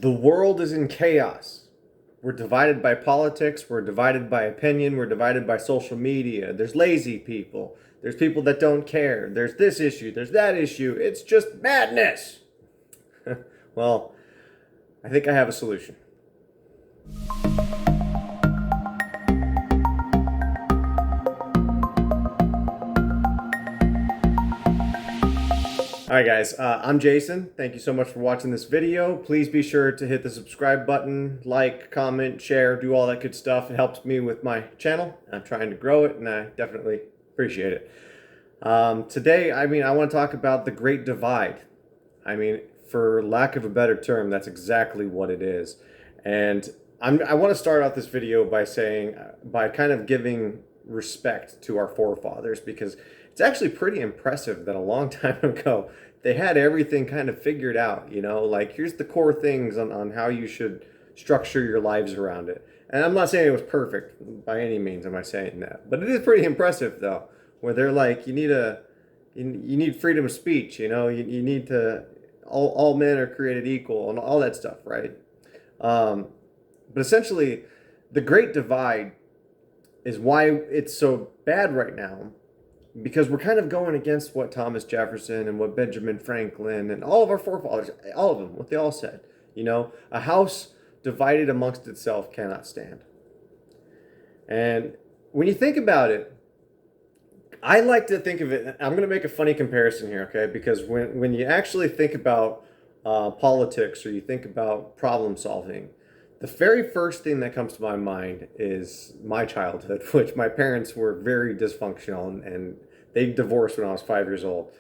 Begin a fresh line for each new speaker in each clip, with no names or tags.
The world is in chaos. We're divided by politics, we're divided by opinion, we're divided by social media. There's lazy people, there's people that don't care, there's this issue, there's that issue. It's just madness. Well, I think I have a solution. Alright guys, I'm Jason. Thank you so much for watching this video. Please be sure to hit the subscribe button, like, comment, share, do all that good stuff. It helps me with my channel. I'm trying to grow it and I definitely appreciate it. Today, I want to talk about the Great Divide. For lack of a better term, that's exactly what it is. And I want to start out this video by kind of giving respect to our forefathers, because it's actually pretty impressive that a long time ago they had everything kind of figured out, like here's the core things on how you should structure your lives around it. And I'm not saying it was perfect by any means, am I saying that? But it is pretty impressive though, where they're like, you need freedom of speech, you need to, all men are created equal and all that stuff, right? But essentially, the Great Divide is why it's so bad right now, because we're kind of going against what Thomas Jefferson and what Benjamin Franklin and all of our forefathers, all of them, what they all said. A house divided amongst itself cannot stand. And when you think about it, I like to think of it, I'm going to make a funny comparison here, okay? Because when you actually think about politics, or you think about problem solving, the very first thing that comes to my mind is my childhood, which my parents were very dysfunctional and they divorced when I was 5 years old.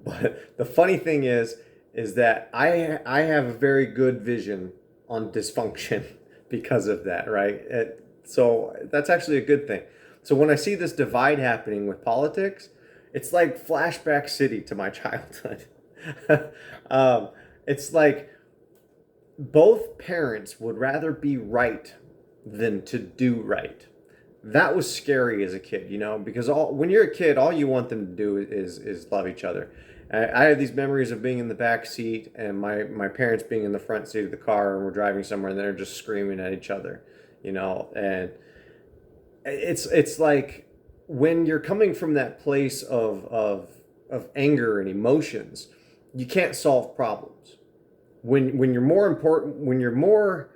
But the funny thing is that I have a very good vision on dysfunction because of that, right? So that's actually a good thing. So when I see this divide happening with politics, it's like flashback city to my childhood. It's like both parents would rather be right than to do right. That was scary as a kid, because when you're a kid, all you want them to do is love each other. I have these memories of being in the back seat and my parents being in the front seat of the car, and we're driving somewhere and they're just screaming at each other, and it's like when you're coming from that place of anger and emotions, you can't solve problems. When you're more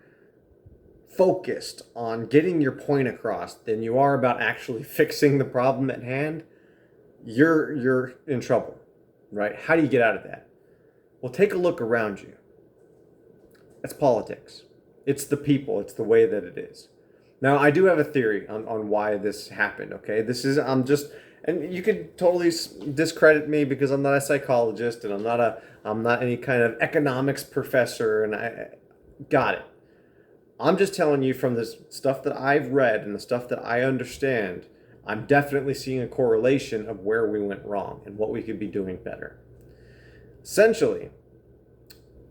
focused on getting your point across than you are about actually fixing the problem at hand, you're in trouble, right? How do you get out of that? Well, take a look around you. That's politics. It's the people. It's the way that it is. Now, I do have a theory on why this happened, okay? And you could totally discredit me because I'm not a psychologist and I'm not any kind of economics professor, and I got it. I'm just telling you from the stuff that I've read and the stuff that I understand, I'm definitely seeing a correlation of where we went wrong and what we could be doing better. Essentially,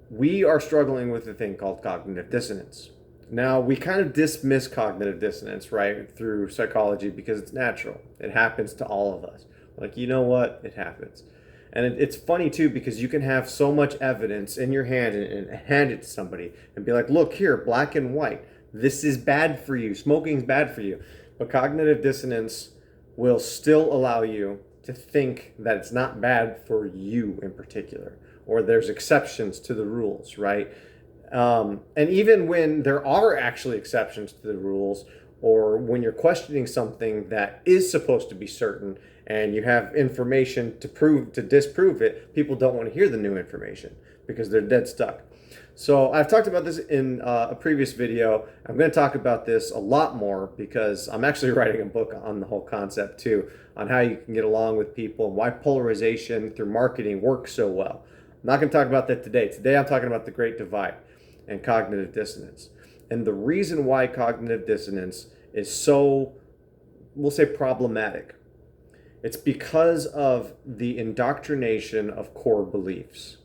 we are struggling with a thing called cognitive dissonance. Now, we kind of dismiss cognitive dissonance, right, through psychology because it's natural. It happens to all of us. Like, you know what? It happens. And it's funny, too, because you can have so much evidence in your hand and hand it to somebody and be like, look here, black and white. This is bad for you. Smoking's bad for you. But cognitive dissonance will still allow you to think that it's not bad for you in particular, or there's exceptions to the rules, right? And even when there are actually exceptions to the rules, or when you're questioning something that is supposed to be certain and you have information to disprove it, people don't want to hear the new information because they're dead stuck. So I've talked about this in a previous video. I'm going to talk about this a lot more because I'm actually writing a book on the whole concept too, on how you can get along with people and why polarization through marketing works so well. I'm not going to talk about that today. Today I'm talking about the Great Divide and cognitive dissonance. And the reason why cognitive dissonance is so, we'll say, problematic, it's because of the indoctrination of core beliefs.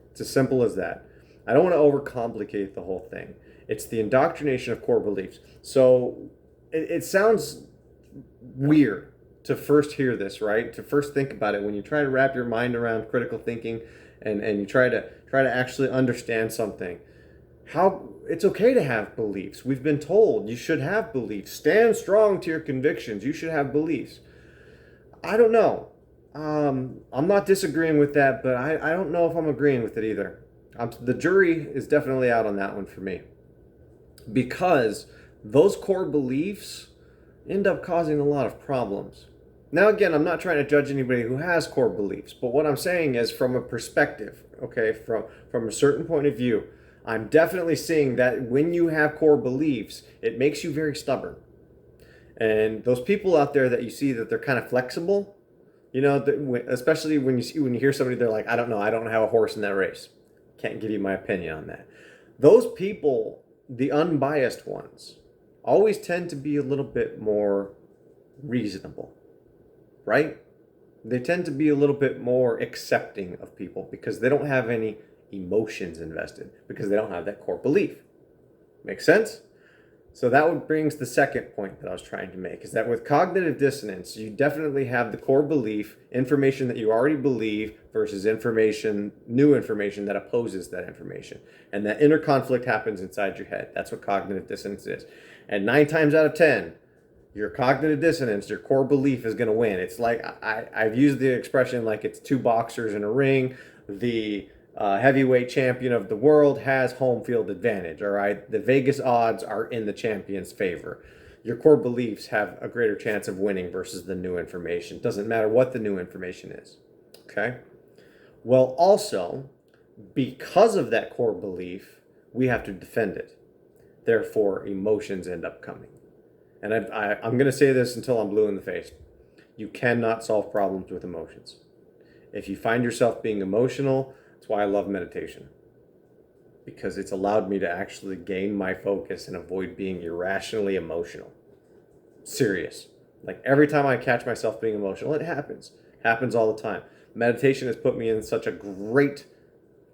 It's as simple as that. I don't want to overcomplicate the whole thing. It's the indoctrination of core beliefs. So it sounds weird to first hear this, right? To first think about it when you try to wrap your mind around critical thinking and you try to actually understand something. How it's okay to have beliefs. We've been told you should have beliefs. Stand strong to your convictions. You should have beliefs. I don't know. I'm not disagreeing with that, but I don't know if I'm agreeing with it either. The jury is definitely out on that one for me because those core beliefs end up causing a lot of problems. Now, again, I'm not trying to judge anybody who has core beliefs, but what I'm saying is from a perspective, okay, from a certain point of view, I'm definitely seeing that when you have core beliefs, it makes you very stubborn. And those people out there that you see that they're kind of flexible, you know, especially when you hear somebody, they're like, I don't know, I don't have a horse in that race. Can't give you my opinion on that. Those people, the unbiased ones, always tend to be a little bit more reasonable, right? They tend to be a little bit more accepting of people because they don't have any emotions invested, because they don't have that core belief. Make sense? So that brings the second point that I was trying to make, is that with cognitive dissonance, you definitely have the core belief, information that you already believe versus new information that opposes that information. And that inner conflict happens inside your head. That's what cognitive dissonance is. And 9 times out of 10, your cognitive dissonance, your core belief is going to win. It's like, I've used the expression like it's two boxers in a ring. The heavyweight champion of the world has home field advantage, all right? The Vegas odds are in the champion's favor. Your core beliefs have a greater chance of winning versus the new information. Doesn't matter what the new information is, okay? Well, also, because of that core belief, we have to defend it. Therefore, emotions end up coming. And I'm going to say this until I'm blue in the face. You cannot solve problems with emotions. If you find yourself being emotional, that's why I love meditation. Because it's allowed me to actually gain my focus and avoid being irrationally emotional. Serious. Like every time I catch myself being emotional, it happens. Happens all the time. Meditation has put me in such a great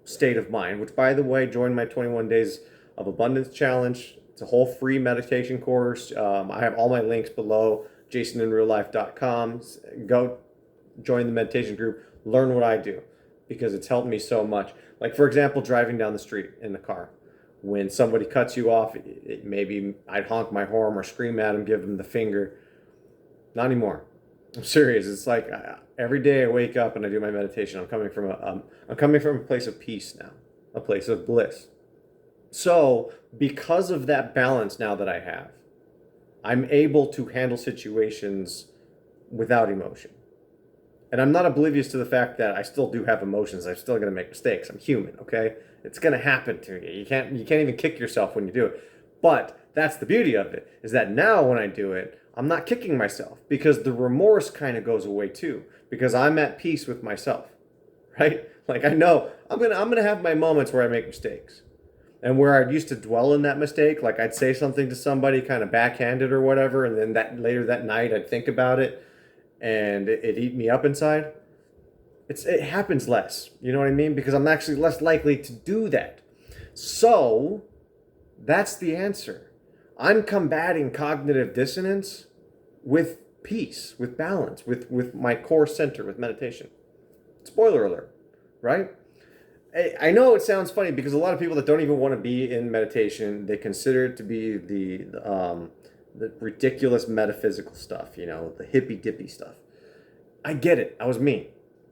state of mind, which, by the way, join my 21 Days of Abundance Challenge. It's a whole free meditation course. I have all my links below, jasoninreallife.com. Go join the meditation group, learn what I do, because it's helped me so much. Like, for example, driving down the street in the car. When somebody cuts you off, maybe I'd honk my horn or scream at them, give them the finger. Not anymore. I'm serious. It's like every day I wake up and I do my meditation. I'm coming from a place of peace now, a place of bliss. So because of that balance now that I have, I'm able to handle situations without emotion. And I'm not oblivious to the fact that I still do have emotions. I'm still going to make mistakes. I'm human, okay? It's going to happen to you. You can't even kick yourself when you do it. But that's the beauty of it, is that now when I do it, I'm not kicking myself, because the remorse kind of goes away too, because I'm at peace with myself, right? Like, I know I'm going to have my moments where I make mistakes. And where I used to dwell in that mistake, like I'd say something to somebody kind of backhanded or whatever, and then later that night I'd think about it and it'd eat me up inside. It happens less, you know what I mean? Because I'm actually less likely to do that. So that's the answer. I'm combating cognitive dissonance with peace, with balance, with my core center, with meditation. Spoiler alert, right? I know it sounds funny because a lot of people that don't even want to be in meditation, they consider it to be the ridiculous metaphysical stuff, you know, the hippy dippy stuff. I get it. That was me.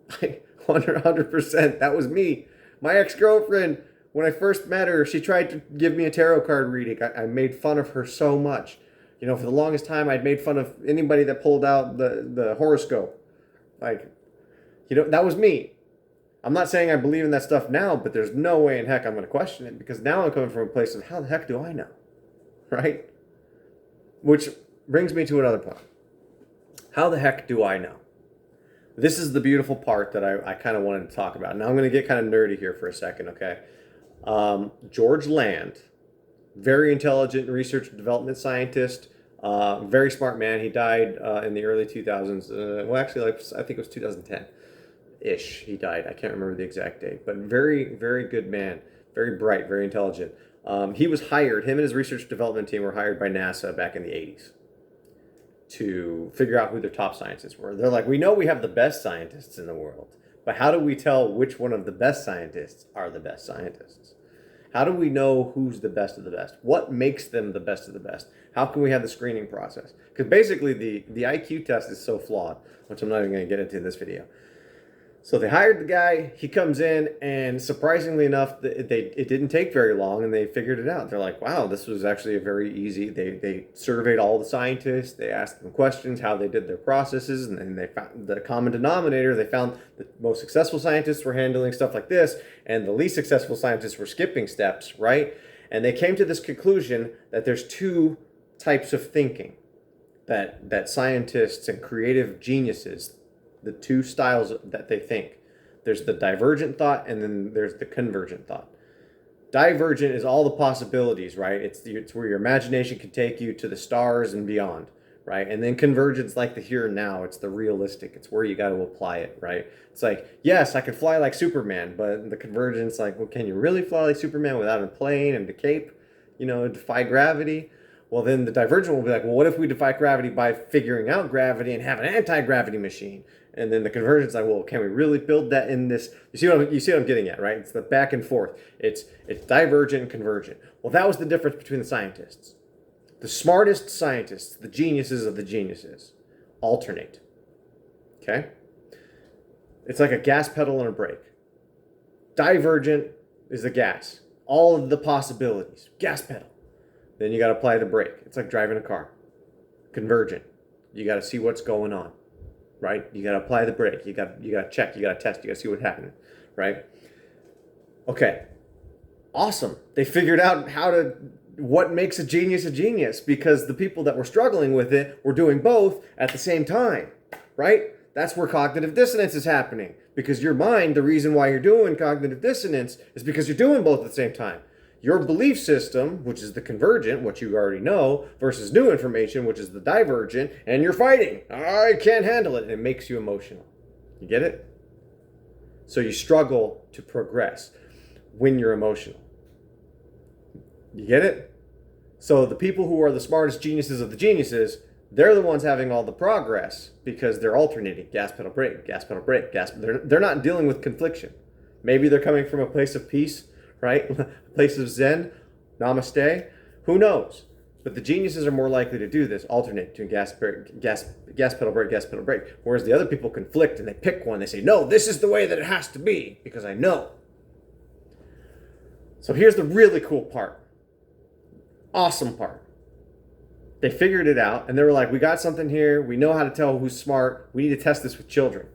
100%. That was me. My ex-girlfriend, when I first met her, she tried to give me a tarot card reading. I made fun of her so much. You know, for the longest time, I'd made fun of anybody that pulled out the horoscope. Like, you know, that was me. I'm not saying I believe in that stuff now, but there's no way in heck I'm going to question it, because now I'm coming from a place of how the heck do I know, right? Which brings me to another point. How the heck do I know? This is the beautiful part that I kind of wanted to talk about. Now I'm going to get kind of nerdy here for a second, okay? George Land, very intelligent research and development scientist, very smart man. He died in the early 2000s. Well, actually, I think it was 2010-ish. He died. I can't remember the exact date, but very, very good man. Very bright, very intelligent. He was hired, him and his research development team were hired by NASA back in the 80s to figure out who their top scientists were. They're like, we know we have the best scientists in the world, but how do we tell which one of the best scientists are the best scientists? How do we know who's the best of the best? What makes them the best of the best? How can we have the screening process? Because basically the IQ test is so flawed, which I'm not even going to get into in this video. So they hired the guy, he comes in, and surprisingly enough, it didn't take very long, and they figured it out. They're like, wow, this was actually a very easy, they surveyed all the scientists, they asked them questions, how they did their processes, and then they found the common denominator. They found the most successful scientists were handling stuff like this, and the least successful scientists were skipping steps, right? And they came to this conclusion that there's two types of thinking that scientists and creative geniuses, the two styles that they think. There's the divergent thought, and then there's the convergent thought. Divergent is all the possibilities, right? It's where your imagination can take you to the stars and beyond, right? And then convergence, like the here and now, it's the realistic. It's where you got to apply it, right? It's like, yes, I could fly like Superman, but the convergence, like, well, can you really fly like Superman without a plane and a cape? Defy gravity? Well, then the divergent will be like, well, what if we defy gravity by figuring out gravity and have an anti-gravity machine? And then the convergence is like, well, can we really build that in this? You see what I'm getting at, right? It's the back and forth. It's divergent and convergent. Well, that was the difference between the scientists. The smartest scientists, the geniuses of the geniuses, alternate. Okay? It's like a gas pedal and a brake. Divergent is the gas. All of the possibilities. Gas pedal. Then you got to apply the brake. It's like driving a car. Convergent. You got to see what's going on. Right? You got to apply the brake. You got to check. You got to test. You got to see what's happening. Right? Okay. Awesome. They figured out what makes a genius, because the people that were struggling with it were doing both at the same time. Right? That's where cognitive dissonance is happening. Because your mind, the reason why you're doing cognitive dissonance is because you're doing both at the same time. Your belief system, which is the convergent, what you already know, versus new information, which is the divergent, and you're fighting. I can't handle it. And it makes you emotional. You get it? So you struggle to progress when you're emotional. You get it? So the people who are the smartest geniuses of the geniuses, they're the ones having all the progress because they're alternating. Gas pedal brake, gas pedal brake, gas. They're not dealing with confliction. Maybe they're coming from a place of peace, right? A place of Zen, namaste, who knows? But the geniuses are more likely to do this, alternate between gas pedal brake, gas pedal brake. Whereas the other people conflict and they pick one. They say, no, this is the way that it has to be because I know. So here's the really cool part. Awesome part. They figured it out and they were like, we got something here. We know how to tell who's smart. We need to test this with children.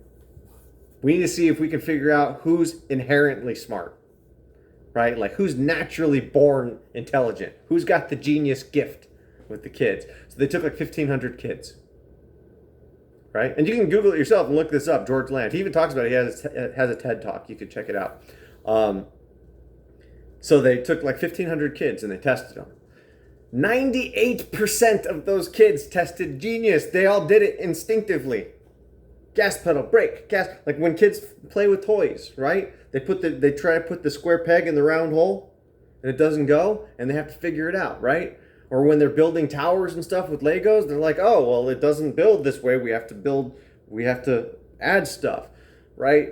We need to see if we can figure out who's inherently smart. Right? Like who's naturally born intelligent? Who's got the genius gift with the kids? So they took like 1,500 kids. Right? And you can Google it yourself and look this up. George Land. He even talks about it. He has a TED Talk. You could check it out. So they took like 1,500 kids and they tested them. 98% of those kids tested genius. They all did it instinctively. Gas pedal, brake, gas. Like when kids play with toys, right? They try to put the square peg in the round hole and it doesn't go and they have to figure it out, right? Or when they're building towers and stuff with Legos, they're like, oh, well, it doesn't build this way. We have to add stuff, right?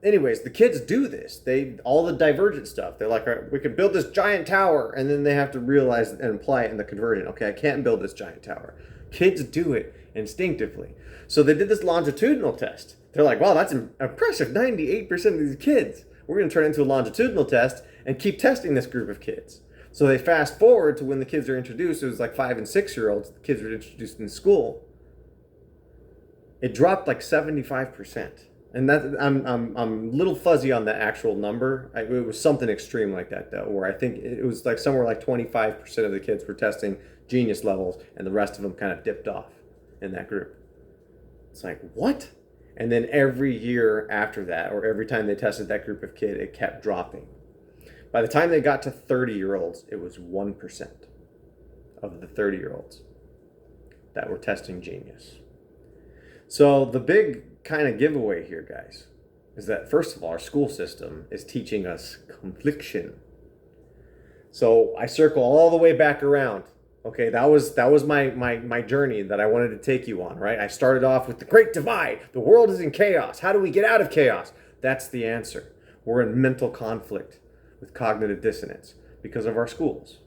Anyways, the kids do this. All the divergent stuff. They're like, all right, we can build this giant tower, and then they have to realize and apply it in the convergent. Okay, I can't build this giant tower. Kids do it instinctively. So they did this longitudinal test. They're like, wow, that's impressive. 98% of these kids. We're going to turn it into a longitudinal test and keep testing this group of kids. So they fast forward to when the kids are introduced. It was like 5 and 6-year-olds. The kids were introduced in school. It dropped like 75%. And that I'm a little fuzzy on the actual number. It was something extreme like that, though, where I think it was like somewhere like 25% of the kids were testing genius levels, and the rest of them kind of dipped off in that group. It's like, what? And then every year after that, or every time they tested that group of kid, it kept dropping. By the time they got to 30-year-olds, it was 1% of the 30-year-olds that were testing genius. So the big kind of giveaway here, guys, is that first of all, our school system is teaching us confliction. So I circle all the way back around. Okay, that was my journey that I wanted to take you on, right? I started off with the Great Divide. The world is in chaos. How do we get out of chaos? That's the answer. We're in mental conflict. with cognitive dissonance because of our schools.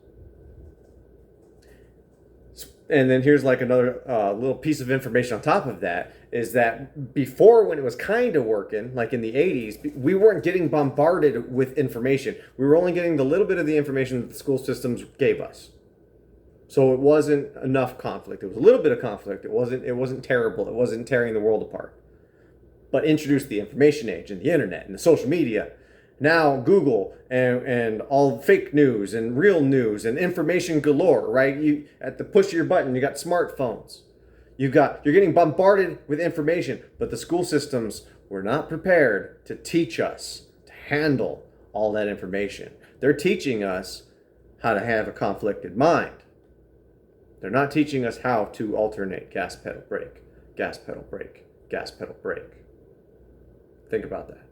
And then here's like another little piece of information on top of that is that before, when it was kind of working, like in the 80s, we weren't getting bombarded with information. We were only getting the little bit of the information that the school systems gave us. So it wasn't enough conflict. It was a little bit of conflict. It wasn't terrible. It wasn't tearing the world apart. But introduced the information age and the internet and the social media. Now Google and all fake news and real news and information galore, right? You at the push of your button, you got smartphones. You're getting bombarded with information, but the school systems were not prepared to teach us to handle all that information. They're teaching us how to have a conflicted mind. They're not teaching us how to alternate gas pedal brake, gas pedal brake, gas pedal brake. Think about that.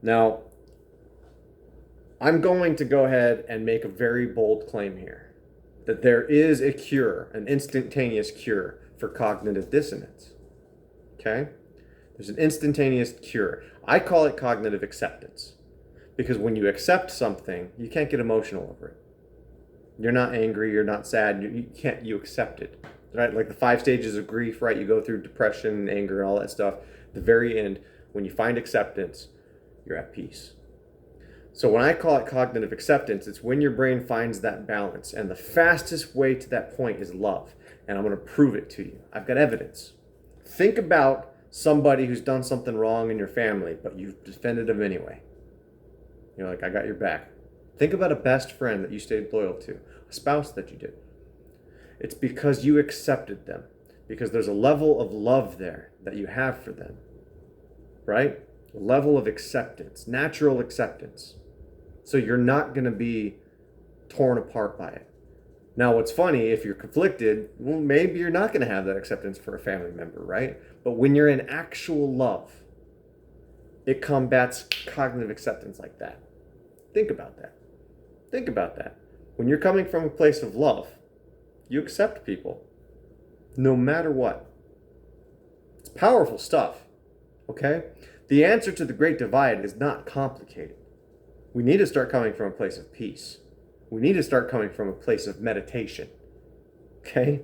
Now, I'm going to go ahead and make a very bold claim here that there is a cure, an instantaneous cure for cognitive dissonance. Okay? There's an instantaneous cure. I call it cognitive acceptance because when you accept something, you can't get emotional over it. You're not angry, you're not sad, you accept it. Right? Like the 5 stages of grief, right? You go through depression and anger and all that stuff. At the very end, when you find acceptance, you're at peace. So when I call it cognitive acceptance, it's when your brain finds that balance. And the fastest way to that point is love. And I'm going to prove it to you. I've got evidence. Think about somebody who's done something wrong in your family, but you've defended them anyway. You're like, I got your back. Think about a best friend that you stayed loyal to, a spouse that you did. It's because you accepted them, because there's a level of love there that you have for them, right? A level of acceptance, natural acceptance. So you're not going to be torn apart by it. Now, what's funny, if you're conflicted, well, maybe you're not going to have that acceptance for a family member, right? But when you're in actual love, it combats cognitive acceptance like that. Think about that. Think about that. When you're coming from a place of love, you accept people, no matter what. It's powerful stuff, okay? The answer to the Great Divide is not complicated. We need to start coming from a place of peace. We need to start coming from a place of meditation, okay?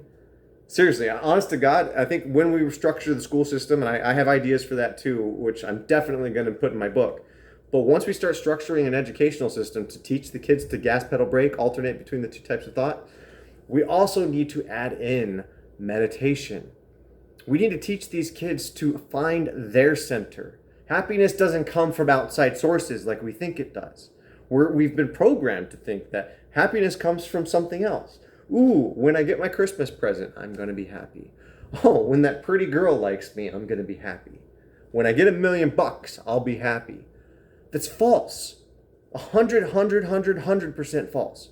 Seriously, honest to God, I think when we restructure the school system, and I have ideas for that too, which I'm definitely going to put in my book, but once we start structuring an educational system to teach the kids to gas pedal brake, alternate between the two types of thought, we also need to add in meditation. We need to teach these kids to find their center. Happiness doesn't come from outside sources like we think it does. We've been programmed to think that happiness comes from something else. Ooh, when I get my Christmas present, I'm going to be happy. Oh, when that pretty girl likes me, I'm going to be happy. When I get $1 million, I'll be happy. That's false. 100% false.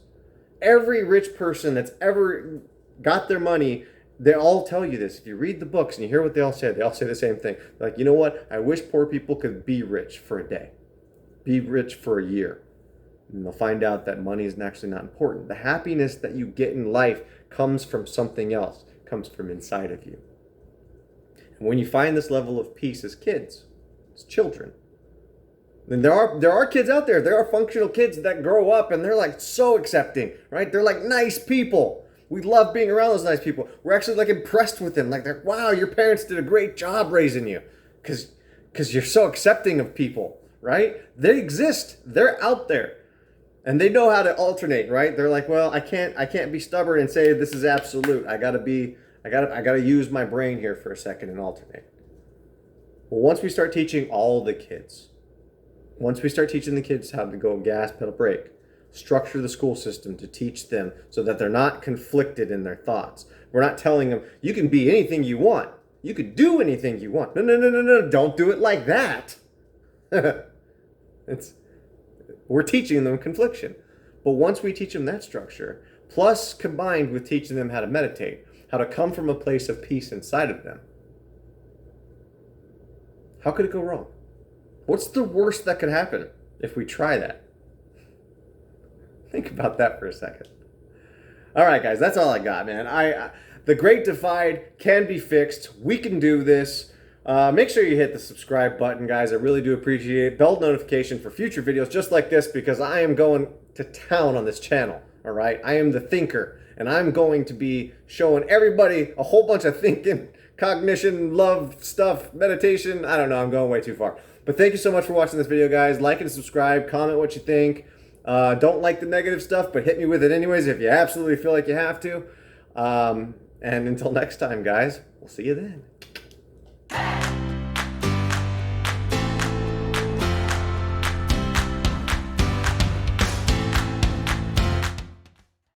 Every rich person that's ever got their money, they all tell you this. If you read the books and you hear what they all say the same thing. They're like, you know what? I wish poor people could be rich for a day. Be rich for a year. And they'll find out that money is actually not important. The happiness that you get in life comes from something else. It comes from inside of you. And when you find this level of peace as kids, as children, then there are kids out there. There are functional kids that grow up and they're like so accepting, right? They're like nice people. We love being around those nice people. We're actually like impressed with them. Like, wow, your parents did a great job raising you, because you're so accepting of people, right? They exist. They're out there, and they know how to alternate, right? They're like, well, I can't be stubborn and say this is absolute. I gotta use my brain here for a second and alternate. Well, once we start teaching the kids how to go gas pedal brake, structure the school system to teach them so that they're not conflicted in their thoughts. We're not telling them, you can be anything you want. You could do anything you want. No, don't do it like that. We're teaching them confliction. But once we teach them that structure, plus combined with teaching them how to meditate, how to come from a place of peace inside of them, how could it go wrong? What's the worst that could happen if we try that? Think about that for a second. All right, guys, that's all I got, man. The Great Divide can be fixed. We can do this. Make sure you hit the subscribe button, guys. I really do appreciate it. Bell notification for future videos just like this, because I am going to town on this channel, all right? I am the thinker, and I'm going to be showing everybody a whole bunch of thinking, cognition, love stuff, meditation. I don't know, I'm going way too far. But thank you so much for watching this video, guys. Like and subscribe, comment what you think. Don't like the negative stuff, but hit me with it anyways if you absolutely feel like you have to. And until next time, guys, we'll see you then.